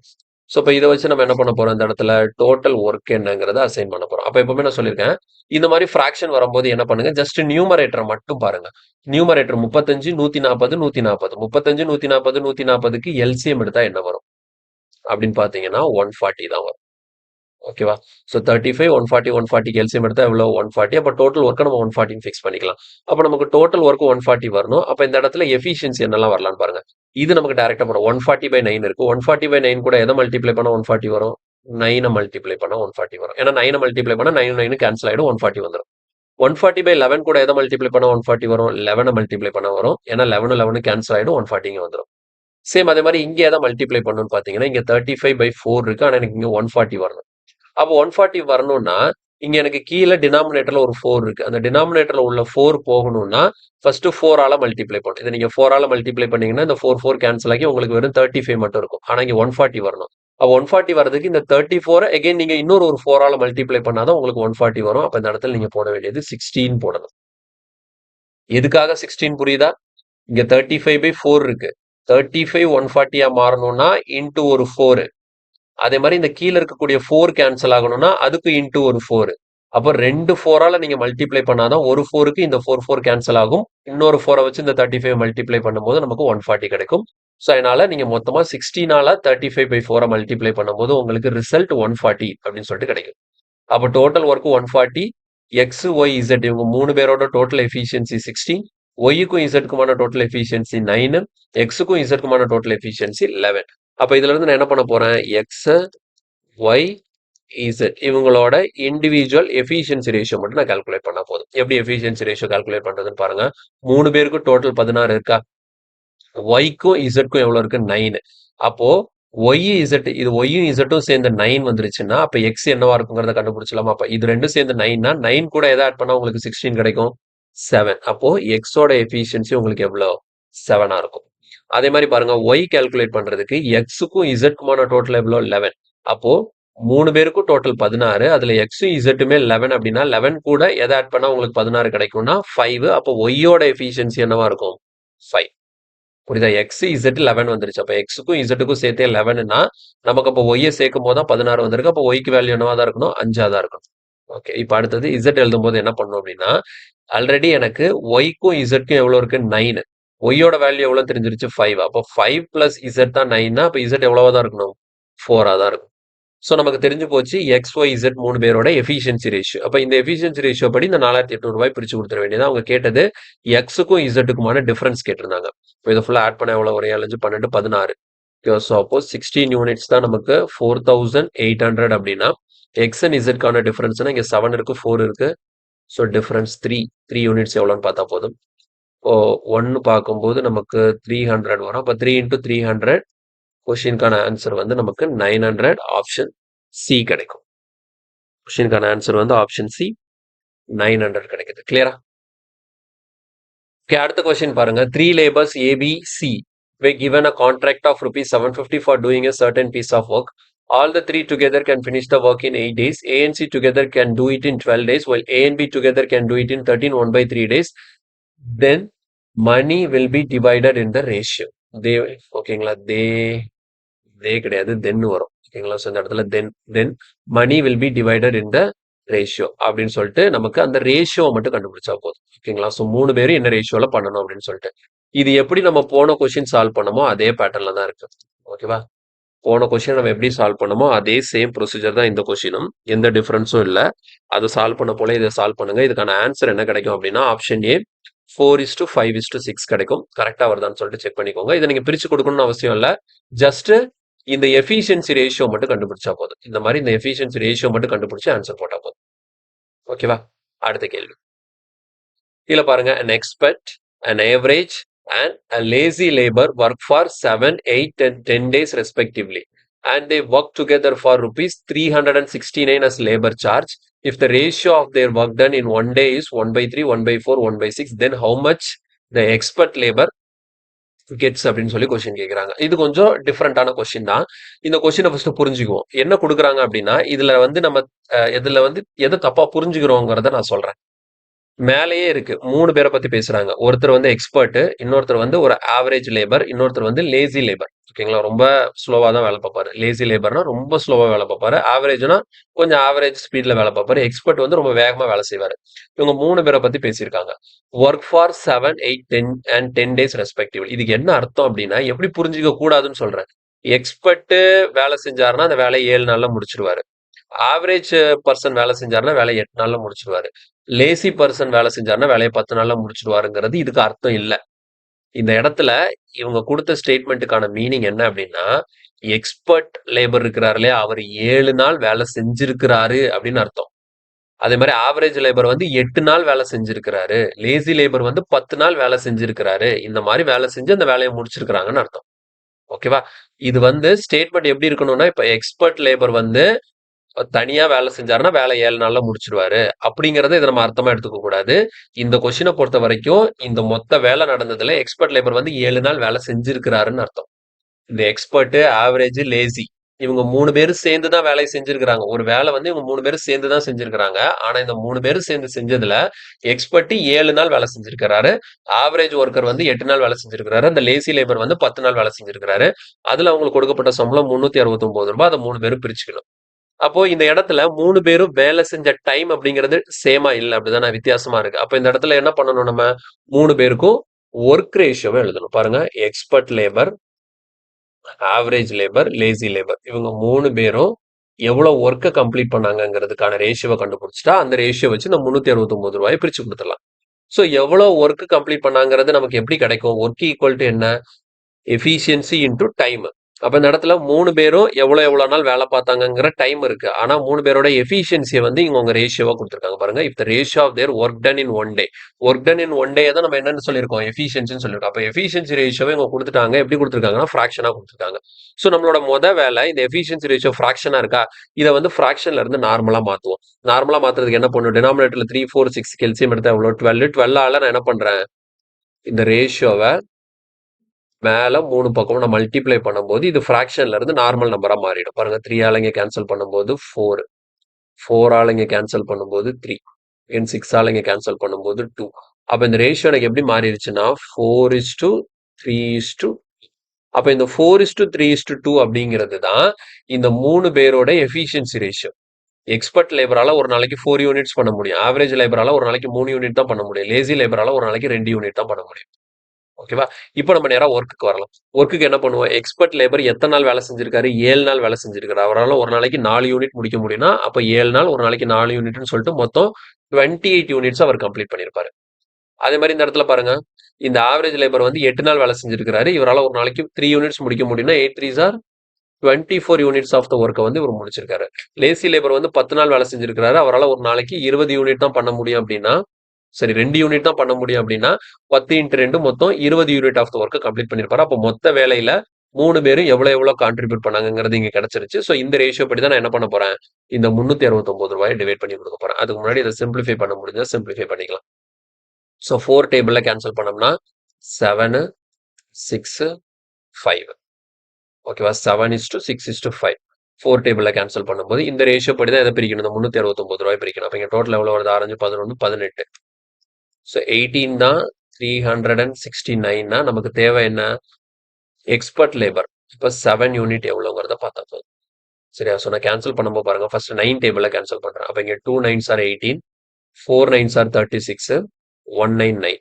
ஸோ இப்போ இதை வச்சு நம்ம என்ன பண்ண போறோம்? இந்த இடத்துல டோட்டல் ஒர்க் என்னங்கிறத அசைன் பண்ண போறோம். அப்போ எப்பவுமே நான் சொல்லியிருக்கேன், இந்த மாதிரி ஃபிராக்ஷன் வரும்போது என்ன பண்ணுங்க, ஜஸ்ட் நியூமரேட்டரை மட்டும் பாருங்க. நியூமரேட்டர் 35 140 140 35 140 140க்கு எல்சிஎம் எடுத்தா என்ன வரும் அப்படின்னு பார்த்தீங்கன்னா 140 தான் வரும். ஓகேவா? ஸோ 35 140 140க்கு எல்சிஎம் எடுத்தா எவ்வளோ? 140. அப்போ டோட்டல் ஒர்க்கை நம்ம 140 ஃபிக்ஸ் பண்ணிக்கலாம். அப்போ நமக்கு டோட்டல் ஒர்க் 140 வரணும். அப்போ இந்த இடத்துல எஃபிஷியன்சி என்னெல்லாம் வரலான்னு பாருங்க. இது நமக்கு டைரக்டா வரும். 140/9 இருக்கு. 140/9 கூட எதை மல்டிப்ளை பண்ணா 140 வரும்? 9 மல்டிப்ளை பண்ணா 140 வரும். ஏன்னா 9 மல்டிப்ளை பண்ணா 9 9 கேன்சல் ஆயிடும். 140 வந்துடும். 140/11 கூட எதை மல்டிப்ளை பண்ணா 140 வரும்? 11 மல்டிப்ளை பண்ண வரும். ஏன்னா 11 11 கேன்சல் ஆயிடும். 140 இங்க வந்துடும். சேம் அதே மாதிரி இங்க எதை மல்டிப்ளை பண்ணணும்னு பாத்தீங்கன்னா இங்க 35/4 இருக்கு. ஆனா எனக்கு இங்க 140 வரணும். அப்போ 140 வரணும்னா இங்க எனக்கு கீழே டினாமினேட்டர்ல ஒரு 4 இருக்கு. அந்த டினாமினேட்டர்ல உள்ள 4 போகணும்னா ஃபர்ஸ்ட் 4 ஆல மல்டிப்ளை பண்ணும். இதை நீங்க 4 ஆல மல்டிப்ளை பண்ணீங்கன்னா இந்த 4 4 கேன்சல் ஆகி உங்களுக்கு வெறும் 35 மட்டும் இருக்கும். ஆனா இங்க 140 வரணும். அப்போ 140 வரதுக்கு இந்த 34 அகைன் நீங்க இன்னொரு ஒரு 4 ஆல மல்டிப்ளை பண்ணாதான் உங்களுக்கு 140 வரும். அப்ப இந்த இடத்துல நீங்க போட வேண்டியது 16 போடணும். எதுக்காக 16 புரியுதா? இங்க 35/4 இருக்கு. 35 140 மாறணும்னா இன்டு ஒரு 4. அதே மாதிரி இந்த கீழே இருக்கக்கூடிய 4 கேன்சல் ஆகணும்னா அதுக்கு இன்டு ஒரு 4. அப்போ 2 4ஆல நீங்க மல்டிப்ளை பண்ணாதான் ஒரு 4க்கு இந்த 4 4 கேன்சல் ஆகும். இன்னொரு 4 வச்சு இந்த 35 மல்டிப்ளை பண்ணும்போது நமக்கு 140 கிடைக்கும். ஸோ அதனால நீங்க மொத்தமா 16ஆல 35/4 மல்டிப்ளை பண்ணும்போது உங்களுக்கு ரிசல்ட் 140 அப்படின்னு சொல்லிட்டு கிடைக்கும். அப்போ total work 140. X Y Z இவங்க 3 பேரோட டோட்டல் எஃபிஷியன்சி 16. ஒய்க்கும் இசட்க்குமான டோட்டல் எஃபிஷியன்சி 9. எக்ஸுக்கும் இசட்க்குமான டோட்டல் எஃபிஷியன்சி 11. அப்ப இதுல இருந்து நான் என்ன பண்ண போறேன்? எக்ஸ் ஒய் இசட் இவங்களோட இண்டிவிஜுவல் எஃபிஷியன்சி ரேஷியோ மட்டும் நான் கால்குலேட் பண்ணா போதும். எப்படி எஃபிஷியன்சி ரேஷியோ கால்குலேட் பண்றதுன்னு பாருங்க. 3 பேருக்கும் டோட்டல் 16 இருக்கா? ஒய்க்கும் இசட்க்கும் எவ்வளவு இருக்கு? 9. அப்போ ஒய் இசட் இது ஒய்யும் இசட்டும் சேர்ந்த 9 வந்துருச்சுன்னா அப்ப எக்ஸ் என்னவா இருக்குங்கிறத கண்டுபிடிச்சலாமா? அப்ப இது ரெண்டும் சேர்ந்து 9னா 9 கூட எதை ஆட் பண்ணா உங்களுக்கு 16 கிடைக்கும்? 7. அப்போ எக்ஸோட எஃபிஷியன்சி உங்களுக்கு எவ்வளோ? 7ஆ இருக்கும். அதே மாதிரி பாருங்க ஒய் கால்குலேட் பண்றதுக்கு எக்ஸுக்கும் இசட்க்குமான டோட்டல் எவ்வளோ? 11. அப்போ 3 பேருக்கும் டோட்டல் 16. அதுல எக்ஸும் இசட்டுமே 11 அப்படின்னா 11 கூட எதை ஆட் பண்ணா உங்களுக்கு 16 கிடைக்கும்னா 5. அப்போ ஒய்யோட எஃபிஷியன்சி என்னவா இருக்கும்? 5. புரியுதா? எக்ஸ் இசட் 11 வந்துருச்சு. அப்ப எக்ஸுக்கும் இசட்டுக்கும் சேர்த்தே 11னா நமக்கு அப்போ ஒய்யை சேர்க்கும் போது தான் 16 வந்திருக்கு. அப்போ ஒய்க்கு வேல்யூ என்னவா தான் இருக்கணும்? 5ஆ தான் இருக்கணும். ஓகே, இப்ப அடுத்தது இசட் எழுதும் போது என்ன பண்ணணும் அப்படின்னா ஆல்ரெடி எனக்கு ஒய்க்கும் இசட்க்கும் எவ்வளவு இருக்கு? 9. ஒய்யோட வேல்யூ எவ்வளவு தெரிஞ்சிருச்சு? 5. அப்போ 5 பிளஸ் இசட் தான் 9னா அப்ப இசட் எவ்வளவா தான் இருக்கணும்? 4ஆ தான் இருக்கும். ஸோ நமக்கு தெரிஞ்சு போச்சு எக்ஸ் ஒய் இசட் 3 பேரோட எஃபிஷியன்சி ரேஷியோ. அப்ப இந்த எஃபிஷியன்சி ரேஷியோ படி இந்த 4800 பிரிச்சு கொடுத்துட வேண்டியது. அவங்க கேட்டது எக்ஸுக்கும் இசட்டுக்குமான டிஃபரன்ஸ் கேட்டிருந்தாங்க. இப்போ இதை ஃபுல்லா ஆட் பண்ண எவ்வளவு? 1 7 5 12 16. ஸோ அப்போ 16 யூனிட்ஸ் தான் நமக்கு 4800 அப்படின்னா எக்ஸ் அண்ட் இசட்கான டிஃபரன்ஸ்னா இங்க 7 இருக்கு 4 இருக்கு. ஸோ டிஃபரன்ஸ் 3 யூனிட்ஸ் எவ்வளோன்னு பார்த்தா போதும். இப்போ 1 பார்க்கும்போது நமக்கு 300 வரும். அப்போ 3 into 300 கொஸ்டினுக்கான ஆன்சர் வந்து நமக்கு 900 ஆப்ஷன் சி கிடைக்கும். கொஸ்டினுக்கான ஆன்சர் வந்து ஆப்ஷன் சி 900 கிடைக்குது. கிளியரா? ஓகே, அடுத்த கொஸ்டின் பாருங்க. 3 laborers ABC were given a contract of rupees 750 for doing a certain piece of work. All the 3 together can finish the work in 8 days. A and C together can do it in 12 days, while A and B together can do it in 13 1/3 days. Then money will be divided in the ratio. They ஓகேங்களா? they கிடையாது, then வரும். ஓகேங்களா? So இந்த இடத்துல then money will be divided in the ratio அப்படின்னு சொல்லிட்டு நமக்கு அந்த ரேஷியோவை மட்டும் கண்டுபிடிச்சா போதும். ஓகேங்களா? ஸோ 3 பேரும் என்ன ரேஷியோல பண்ணணும் அப்படின்னு சொல்லிட்டு. இது எப்படி நம்ம போன கொஸ்டின் சால்வ் பண்ணமோ அதே பேட்டர்ன்ல தான் இருக்கு. ஓகேவா? போன கொஸ்டின் நம்ம எப்படி சால்வ் பண்ணமோ அதே சேம் ப்ரொசீஜர் தான் இந்த கொஸ்டினும். எந்த டிஃபரன்ஸும் இல்ல. அதை சால்வ் பண்ண போல இதை சால்வ் பண்ணுங்க. இதுக்கான ஆன்சர் என்ன கிடைக்கும் அப்படின்னா ஆப்ஷன் ஏ 4:5:6 கிடைக்கும். கரெக்டா வருதான்னு சொல்லிட்டு செக் பண்ணிக்கோங்க. இதை நீங்க பிரிச்சு கொடுக்கணும்னு அவசியம் இல்ல. ஜஸ்ட் இந்த எஃபிஷியன்சி ரேஷியோ மட்டும் கண்டுபிடிச்சா போதும். இந்த மாதிரி இந்த எஃபிஷியன்சி ரேஷியோ மட்டும் கண்டுபிடிச்சு ஆன்சர் போட்டா போதும். ஓகேவா? அடுத்த கேள்வி. இதுல பாருங்க an expert, an average and a lazy labor work for 7, 8 and 10 days respectively and they work together for rupees 369 as labor charge. If the ratio of their work done in one day is 1/3, 1/4, 1/6, then how much the expert labor gets அப்படின்னு சொல்லி question கேட்குறாங்க. இது கொஞ்சம் டிஃப்ரெண்டான question தான். இந்த கொஸ்டினை first புரிஞ்சுக்குவோம். என்ன கொடுக்குறாங்க அப்படின்னா இதுல வந்து நம்ம இதுல வந்து எதை தப்பா புரிஞ்சுக்கிறோங்கிறத நான் சொல்றேன். மேலேயே இருக்கு 3 பேரை பத்தி பேசுறாங்க. ஒருத்தர் வந்து எக்ஸ்பர்ட், இன்னொருத்தர் வந்து ஒரு ஆவரேஜ் லேபர், இன்னொருத்தர் வந்து லேசி லேபர். ஓகேங்களா? ரொம்ப ஸ்லோவா தான் வேலை பார்ப்பாரு. லேசி லேபர்னா ரொம்ப ஸ்லோவா வேலை பார்ப்பாரு. ஆவரேஜ்னா கொஞ்சம் ஆவரேஜ் ஸ்பீட்ல வேலை பார்ப்பாரு. எக்ஸ்பர்ட் வந்து ரொம்ப வேகமா வேலை செய்வாரு. இவங்க 3 பேரை பத்தி பேசியிருக்காங்க. Work for 7, 8, 10 and 10 days respective. இதுக்கு என்ன அர்த்தம் அப்படின்னா எப்படி புரிஞ்சுக்க கூடாதுன்னு சொல்றேன். எக்ஸ்பர்ட் வேலை செஞ்சாருன்னா அந்த வேலையை 7 நாள்ல முடிச்சிருவாரு. ஆவரேஜ் பர்சன் வேலை செஞ்சாருன்னா வேலையை 8 நாள்ல முடிச்சிருவாரு. லேசி பர்சன் வேலை செஞ்சாருன்னா வேலையை 10 நாள்ல முடிச்சிடுவாருங்கிறது இதுக்கு அர்த்தம் இல்ல. இந்த இடத்துல இவங்க கொடுத்த ஸ்டேட்மெண்ட்டுக்கான மீனிங் என்ன அப்படின்னா எக்ஸ்பர்ட் லேபர் இருக்கிறாரு இல்லையா அவர் 7 நாள் வேலை செஞ்சிருக்கிறாரு அப்படின்னு அர்த்தம். அதே மாதிரி ஆவரேஜ் லேபர் வந்து 8 நாள் வேலை செஞ்சிருக்கிறாரு. லேசி லேபர் வந்து 10 நாள் வேலை செஞ்சிருக்கிறாரு. இந்த மாதிரி வேலை செஞ்சு அந்த வேலையை முடிச்சிருக்கிறாங்கன்னு அர்த்தம். ஓகேவா? இது வந்து ஸ்டேட்மெண்ட் எப்படி இருக்கணும்னா இப்ப எக்ஸ்பர்ட் லேபர் வந்து தனியா வேலை செஞ்சாருன்னா வேலை 7 நாள்ல முடிச்சிருவாரு அப்படிங்கறத இதை நம்ம அர்த்தமா எடுத்துக்க கூடாது. இந்த கொஸ்டினை பொறுத்த வரைக்கும் இந்த மொத்த வேலை நடந்ததுல எக்ஸ்பர்ட் லேபர் வந்து 7 நாள் வேலை செஞ்சிருக்கிறாருன்னு அர்த்தம். இந்த எக்ஸ்பர்ட், ஆவரேஜ், லேசி இவங்க 3 பேரும் சேர்ந்து தான் வேலையை செஞ்சிருக்கிறாங்க. ஒரு வேலை வந்து இவங்க 3 பேரும் சேர்ந்து தான் செஞ்சிருக்கிறாங்க. ஆனா இந்த 3 பேரும் சேர்ந்து செஞ்சதுல எக்ஸ்பர்ட் 7 நாள் வேலை செஞ்சிருக்கிறாரு. ஆவரேஜ் ஒர்க்கர் வந்து 8 நாள் வேலை செஞ்சிருக்கிறாரு. அந்த லேசி லேபர் வந்து 10 நாள் வேலை செஞ்சிருக்கிறாரு. அதுல அவங்களுக்கு கொடுக்கப்பட்ட சம்பளம் 369 ரூபாய். அதை 3 பேரும் பிரிச்சுக்கணும். அப்போ இந்த இடத்துல 3 பேரும் வேலை செஞ்ச டைம் அப்படிங்கிறது சேமா இல்ல அப்படிதானே வித்தியாசமா இருக்கு. அப்ப இந்த இடத்துல என்ன பண்ணணும் நம்ம 3 பேருக்கும் ஒர்க் ரேஷியோவை எழுதணும். பாருங்க expert labour, average labour, lazy labour இவங்க 3 பேரும் எவ்வளவு ஒர்க்கை கம்ப்ளீட் பண்ணாங்கிறதுக்கான ரேஷியோவை கண்டுபிடிச்சிட்டா அந்த ரேஷியோ வச்சு இந்த 369 ரூபாயை பிரிச்சு கொடுத்துடலாம். ஸோ எவ்வளவு ஒர்க் கம்ப்ளீட் பண்ணாங்கிறது நமக்கு எப்படி கிடைக்கும்? ஒர்க் ஈக்குவல் டு என்ன? Efficiency into time. அப்ப இந்த இடத்துல 3 பேரும் எவ்வளவு நாள் வேலை பார்த்தாங்கங்கிற டைம் இருக்கு. ஆனா 3 பேரோட எஃபிஷியன்சியை வந்து இங்க உங்க ரேஷியோவா கொடுத்துருக்காங்க பாருங்க. If the ratio of their work done in one day. Work done in one day தான் நம்ம என்னன்னு சொல்லியிருக்கோம்? எஃபிஷியன்சின்னு சொல்லியிருக்கோம். அப்ப எஃபிஷியன்சி ரேஷியோவை இவங்க கொடுத்துட்டாங்க. எப்படி கொடுத்துருக்காங்கன்னா ஃபிராக்ஷனா கொடுத்துருக்காங்க. ஸோ நம்மளோட வேலை இந்த எஃபிஷியன்சி ரேஷியோ ஃபிராக்ஷனா இருக்கா? இதை வந்து ஃபிராக்ஷன்ல இருந்து நார்மலா மாத்துவோம். நார்மலா மாத்துறதுக்கு என்ன பண்ணுவோம்? டினாமினேட்டர்ல 3, 4, 6 கெல்சியம் எடுத்தா எவ்வளவு 12. 12ஆல நான் என்ன பண்றேன்? இந்த ரேஷியோவை மேல 3 பக்கமும் நான் மல்டிப்ளை பண்ணும்போது இது ஃபிராக்ஷன்ல இருந்து நார்மல் நம்பரா மாறிடும். பாருங்க 3 ஆல இங்க கேன்சல் பண்ணும்போது 4, 4 ஆல இங்க கேன்சல் பண்ணும்போது 3, 6 ஆல இங்க கேன்சல் பண்ணும்போது 2. அப்ப இந்த ரேஷியோ எனக்கு எப்படி மாறிடுச்சுன்னா 4:3:2. அப்ப இந்த 4:3:2 அப்படிங்கிறது தான் இந்த 3 பேரோட எஃபிஷியன்சி ரேஷியோ. எக்ஸ்பர்ட் லேபரால ஒரு நாளைக்கு 4 யூனிட்ஸ் பண்ண முடியும். ஆவரேஜ் லேபரால ஒரு நாளைக்கு 3 யூனிட் தான் பண்ண முடியும். லேசி லேபரால ஒரு நாளைக்கு 2 யூனிட் தான் பண்ண முடியும். ஓகேவா? இப்போ நம்ம நேரா ஒர்க்குக்கு வரலாம். ஒர்க்குக்கு என்ன பண்ணுவோம்? எக்ஸ்பர்ட் லேபர் எத்தனை நாள் வேலை செஞ்சிருக்காரு? 7 நாள் வேலை செஞ்சிருக்காரு. அவரால் ஒரு நாளைக்கு 4 யூனிட் முடிக்க முடியும்னா அப்ப 7 நாள் ஒரு நாளைக்கு 4 யூனிட்னு சொல்லிட்டு மொத்தம் 28 யூனிட்ஸ் அவர் கம்ப்ளீட் பண்ணியிருப்பாரு. அதே மாதிரி இந்த இடத்துல பாருங்க இந்த ஆவரேஜ் லேபர் வந்து 8 நாள் வேலை செஞ்சிருக்காரு. இவரால் ஒரு நாளைக்கு 3 யூனிட்ஸ் முடிக்க முடியும்னா 8 3s are 24 யூனிட்ஸ் ஆஃப் த ஒர்க்கை வந்து இவர் முடிச்சிருக்காரு. லேசி லேபர் வந்து 10 நாள் வேலை செஞ்சிருக்காரு. அவரால் ஒரு நாளைக்கு 20 யூனிட் தான் பண்ண முடியும் அப்படின்னா சரி 2 யூனிட் தான் பண்ண முடியும் அப்படின்னா 10 × 2 மொத்தம் 20 யூனிட் ஆஃப் த ஒர்க்கை கம்ப்ளீட் பண்ணிருப்பாரு. அப்போ மொத்த வேலையில 3 பேரும் எவ்வளவு கான்ட்ரிபியூட் பண்ணாங்கிறது இங்க கிடைச்சிருச்சு. ஸோ இந்த ரேஷியோ படி தான் நான் என்ன பண்ண போறேன்? இந்த 369 ரூபாயை டிவைட் பண்ணி கொடுக்க போறேன். அதுக்கு முன்னாடி இதை சிம்பிளிஃபை பண்ண முடிஞ்சா சிம்பிளிஃபை பண்ணிக்கலாம். ஸோ 4 டேபிள்ல கேன்சல் பண்ணோம்னா 7, 6, 5. ஓகேவா? 7:6:5. 4 டேபிள்ல கேன்சல் பண்ணும்போது இந்த ரேஷியோ படி தான் எதை பிரிக்கணும்? இந்த 369 ரூபாய் பிரிக்கணும். அப்ப இங்க டோட்டல் எவ்வளவு வருது? 6, 11, 18. ஸோ 18 தான் 369னா நமக்கு தேவை என்ன? Expert labour. இப்போ 7 யூனிட் எவ்வளோங்கிறத பார்த்தா போதும். சரியா? ஸோ நான் கேன்சல் பண்ணும்போது பாருங்க, ஃபர்ஸ்ட் 9 டேபிள கேன்சல் பண்றேன். அப்ப இங்க 2 9s are 18, 4 9s are 36, 199.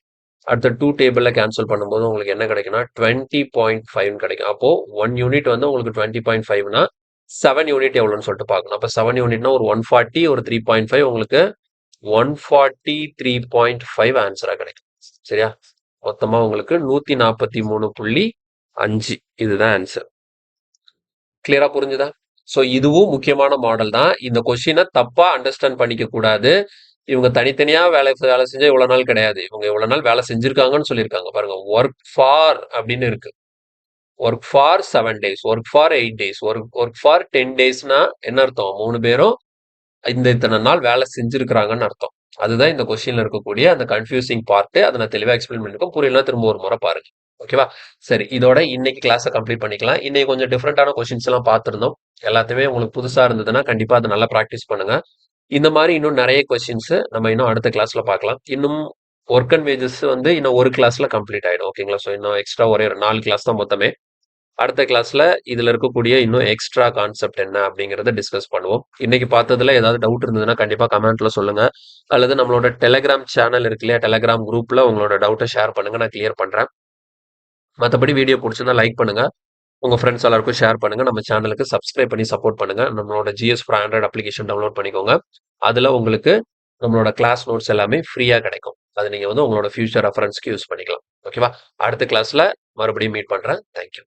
அடுத்த 2 டேபிள்ல கேன்சல் பண்ணும்போது உங்களுக்கு என்ன கிடைக்கும்னா 20.5 கிடைக்கும். அப்போ 1 யூனிட் வந்து உங்களுக்கு 20.5னா 7 யூனிட் எவ்வளோன்னு சொல்லிட்டு பார்க்கணும். அப்போ 7 யூனிட்னா ஒரு 140, ஒரு 3.5 உங்களுக்கு 143.5 ஆன்சரா கிடைக்கும். சரியா? மொத்தமா உங்களுக்கு 143.5 இதுதான் ஆன்சர். கிளியரா புரிஞ்சுதா? ஸோ இதுவும் முக்கியமான மாடல் தான். இந்த கொஸ்டினை தப்பா அண்டர்ஸ்டாண்ட் பண்ணிக்க கூடாது. இவங்க தனித்தனியா வேலை செஞ்சா இவ்வளவு நாள் கிடையாது. இவங்க இவ்வளவு நாள் வேலை செஞ்சிருக்காங்கன்னு சொல்லியிருக்காங்க. பாருங்க, ஒர்க் ஃபார் அப்படின்னு இருக்கு. Work for 7 days, work for 8 days, work for 10 daysனா என்ன அர்த்தம்? 3 பேரும் இத்தனை நாள் வேலை செஞ்சிருக்கிறாங்கன்னு அர்த்தம். அதுதான் இந்த கொஸ்டின்ல இருக்கக்கூடிய அந்த கன்ஃபியூசிங் பார்ட். அதை நான் தெளிவா எக்ஸ்பிளைன் பண்ணிருக்கோம். புரியலனா திரும்ப ஒரு முறை பாருங்க. ஓகேவா? சரி, இதோட இன்னைக்கு கிளாஸை கம்ப்ளீட் பண்ணிக்கலாம். இன்னைக்கு கொஞ்சம் டிஃப்ரெண்டான கொஸ்டின்ஸ் எல்லாம் பார்த்திருந்தோம். எல்லாத்தையுமே உங்களுக்கு புதுசா இருந்ததுன்னா கண்டிப்பா அதை நல்லா ப்ராக்டிஸ் பண்ணுங்க. இந்த மாதிரி இன்னும் நிறைய கொஸ்டின்ஸ் நம்ம இன்னும் அடுத்த கிளாஸ்ல பார்க்கலாம். இன்னும் ஒர்க் அண்ட் வேஜஸ் வந்து இன்னும் ஒரு கிளாஸ்ல கம்ப்ளீட் ஆயிடும். ஓகேங்களா? ஸோ இன்னும் எக்ஸ்ட்ரா ஒரே 4 கிளாஸ் தான் மொத்தமே. அடுத்த கிளாஸ்ல இதுல இருக்கக்கூடிய இன்னும் எக்ஸ்ட்ரா கான்செப்ட் என்ன அப்படிங்கறத டிஸ்கஸ் பண்ணுவோம். இன்னைக்கு பார்த்ததுல ஏதாவது டவுட் இருந்ததுன்னா கண்டிப்பா கமெண்ட்ல சொல்லுங்க. அல்லது நம்மளோட டெலிகிராம் சேனல் இருக்கு இல்லையா, டெலிகிராம் குரூப்ல உங்களோட டவுட்டை ஷேர் பண்ணுங்க, நான் கிளியர் பண்றேன். மற்றபடி வீடியோ பிடிச்சிருந்தா லைக் பண்ணுங்க, உங்க ஃப்ரெண்ட்ஸ் எல்லாருக்கும் ஷேர் பண்ணுங்க, நம்ம சேனலுக்கு சப்ஸ்கிரைப் பண்ணி சப்போர்ட் பண்ணுங்க. நம்மளோட GS for Android application download பண்ணிக்கோங்க. அதுல உங்களுக்கு நம்மளோட கிளாஸ் நோட்ஸ் எல்லாமே ஃப்ரீயா கிடைக்கும். அது நீங்க வந்து உங்களோட ஃபியூச்சர் ரெஃபரன்ஸ்க்கு யூஸ் பண்ணிக்கலாம். ஓகேவா? அடுத்த கிளாஸ்ல மறுபடியும் மீட் பண்றேன். தேங்க்யூ.